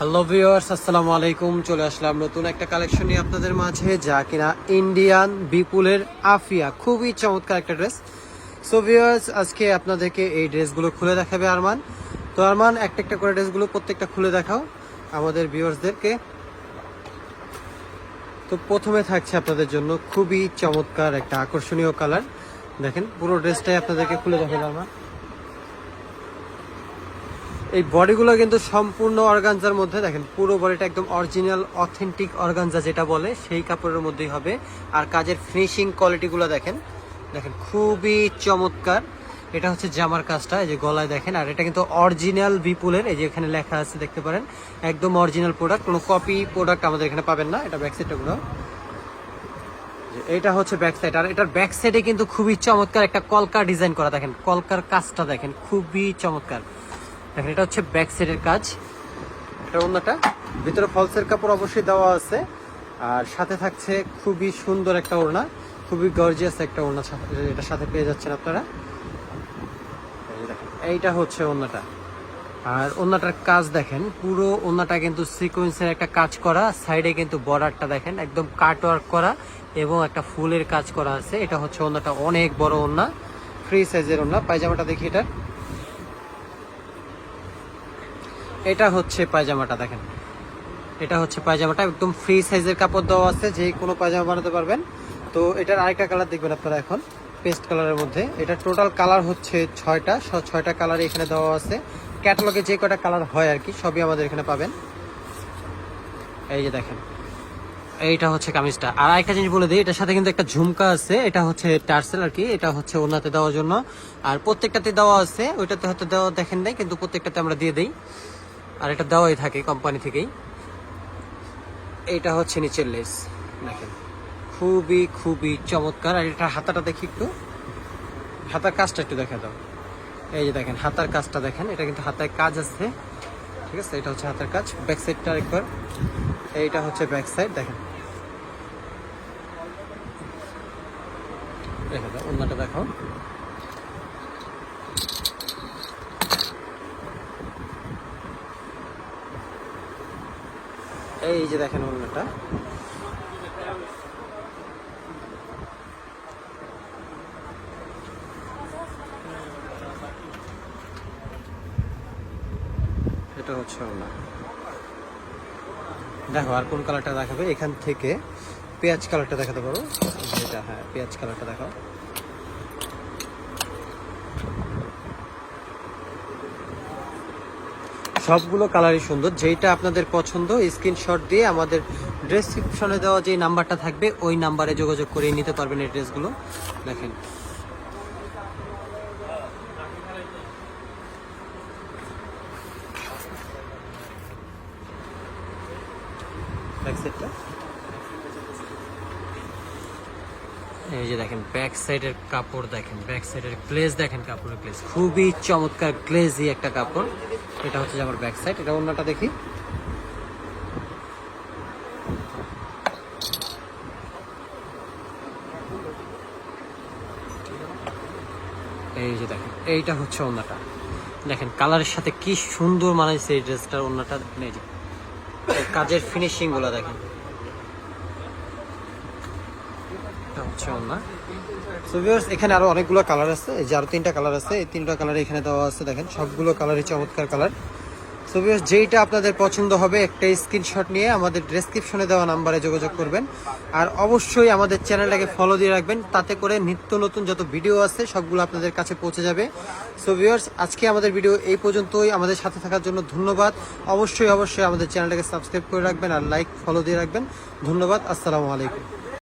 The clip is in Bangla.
হ্যালো ভিউয়ার্স, আসসালামু আলাইকুম। চলে আসলাম নতুন একটা কালেকশন নিয়ে আপনাদের মাঝে, যা কিনা ইন্ডিয়ান বিপুলের আফিয়া। খুবই চমৎকার একটা ড্রেস। সো ভিউয়ার্স, আজকে আপনাদেরকে এই ড্রেসগুলো খুলে দেখাবে আরমান। তো আরমান, একটা একটা করে ড্রেসগুলো প্রত্যেকটা খুলে দেখাও আমাদের ভিউয়ার্সদেরকে। তো প্রথমে থাকছে আপনাদের জন্য খুবই চমৎকার একটা আকর্ষণীয় কালার। দেখেন, পুরো ড্রেসটাই আপনাদেরকে খুলে দেখাবে আরমান। এই বডিগুলো কিন্তু সম্পূর্ণ অর্গানজার মধ্যে, দেখেন পুরো বডিটা একদম অরিজিনাল অথেন্টিক অর্গানজা যেটা বলে সেই কাপড়ের মধ্যেই হবে। আর কাজের ফিনিশিং কোয়ালিটিগুলো দেখেন, দেখেন খুবই চমৎকার। এটা হচ্ছে জামার কাজটা, এই যে গলায় দেখেন। আর এটা কিন্তু অরিজিনাল বিপুলের, এই যে এখানে লেখা আছে দেখতে পারেন, একদম অরিজিনাল প্রোডাক্ট, কোনো কপি প্রোডাক্ট আমাদের এখানে পাবেন না। এটা ব্যাক সাইডটা গুলো, এটা হচ্ছে ব্যাক সাইড। আর এটার ব্যাক সাইডে কিন্তু খুবই চমৎকার একটা কলকা ডিজাইন করা, দেখেন কলকার কাজটা দেখেন খুবই চমৎকার। দেখেন, এটা হচ্ছে ব্যাক সাইডের কাজ। এটা অন্যটা, ভিতরে ফলসের কাপড় অবশ্যই দেওয়া আছে। আর সাথে থাকছে খুবই সুন্দর একটা ওড়না, খুবই গর্জিয়াস একটা ওড়না এটার সাথে পেয়ে যাচ্ছেন আপনারা। এইটা হচ্ছে ওড়নাটা। আর ওড়নাটার কাজ দেখেন, পুরো ওড়নাটা কিন্তু সিকোয়েন্সের একটা কাজ করা। সাইডে কিন্তু বর্ডারটা দেখেন একদম কাট ওয়ার্ক করা এবং একটা ফুলের কাজ করা আছে। এটা হচ্ছে ওড়নাটা, অনেক বড় ওড়না, ফ্রি সাইজের ওড়না। পায়জামাটা দেখি, এটা হচ্ছে পায়জামাটা দেখেন। এটা হচ্ছে পায়জামাটা, একদম ফ্রি সাইজের কাপড় দেওয়া আছে, যে কোনো পায়জামা বানাতে পারবেন। তো এটার আরেকটা কালার দেখবেন আপনারা এখন, পেস্ট কালারের মধ্যে। এটা টোটাল কালার হচ্ছে 6টা কালার এখানে দেওয়া আছে। ক্যাটালগে যে কটা কালার হয় আর কি, সবই আমাদের এখানে পাবেন। এই যে দেখেন, এইটা হচ্ছে কামিজটা। আর আরেকটা জিনিস বলে দিই, এটার সাথে কিন্তু একটা ঝুমকা আছে, এটা হচ্ছে টার্সেল আর কি। এটা হচ্ছে ওনাতে দেওয়ার জন্য। আর প্রত্যেকটাতে দেওয়া আছে, ওইটাতে হয়তো দেওয়া দেখেন নাই, কিন্তু প্রত্যেকটাতে আমরা দিয়ে দিই। আর এটা দেওয়াই থাকে কোম্পানি থেকেই। এইটা হচ্ছে নিচের লেস, দেখেন খুবই খুবই চমৎকার। আর এটা হাতাটা দেখি একটু, হাতার কাজটা একটু দেখা দাও। এই যে দেখেন হাতার কাজটা দেখেন, এটা কিন্তু হাতায় কাজ আছে, ঠিক আছে। এটা হচ্ছে হাতার কাজ। ব্যাক সাইডটা একবার, এইটা হচ্ছে ব্যাক সাইড, দেখেন দেখা দাও। অন্যটা দেখো, এই যে দেখেন অন্যটা। এটা হচ্ছে অন্য। দেখো আর কোন কালারটা দেখাবে, এখান থেকে পেঁয়াজ কালারটা দেখাতে পারো, যেটা, হ্যাঁ পেঁয়াজ কালারটা দেখাও। সবগুলো কালারই সুন্দর, যেটা আপনাদের পছন্দ স্ক্রিনশট দিয়ে আমাদের ডেসক্রিপশনে দেওয়া যে নাম্বারটা থাকবে ওই নাম্বারে যোগাযোগ করে নিতে পারবেন এই ড্রেসগুলো। দেখেন ব্যাক সাইডটা, এই যে দেখেন ব্যাক সাইডের কাপড় দেখেন, ব্যাক সাইডের গ্লেজ দেখেন, কাপড়ের গ্লেজ খুবই চমৎকার, গ্লেজি একটা কাপড়। এটা হচ্ছে আমার ব্যাক সাইড। এটা অন্যটা দেখি, এই যে দেখেন এইটা হচ্ছে ওড়নাটা। দেখেন কালারের সাথে কি সুন্দর মানাইছে এই ড্রেসটার ওড়নাটা। এই যে কাজের ফিনিশিং গুলো দেখেন, এটা হচ্ছে ওড়না। সো ভিউয়ার্স, এখানে আরো অনেকগুলো কালার আছে, এই যে আরো 3টা কালার আছে, এই 3টা কালার এখানে দেওয়া আছে। দেখেন সবগুলো কালারই চমৎকার কালার। সো ভিউয়ার্স, যেইটা আপনাদের পছন্দ হবে একটা স্ক্রিনশট নিয়ে আমাদের ডেসক্রিপশনে দেওয়া নাম্বারে যোগাযোগ করবেন। আর অবশ্যই আমাদের চ্যানেলটাকে ফলো দিয়ে রাখবেন, তাতে করে নিত্য নতুন যত ভিডিও আছে সবগুলো আপনাদের কাছে পৌঁছে যাবে। সো ভিউয়ার্স, আজকে আমাদের ভিডিও এই পর্যন্তই। আমাদের সাথে থাকার জন্য ধন্যবাদ। অবশ্যই আমাদের চ্যানেলটাকে সাবস্ক্রাইব করে রাখবেন আর লাইক ফলো দিয়ে রাখবেন। ধন্যবাদ, আসসালামু আলাইকুম।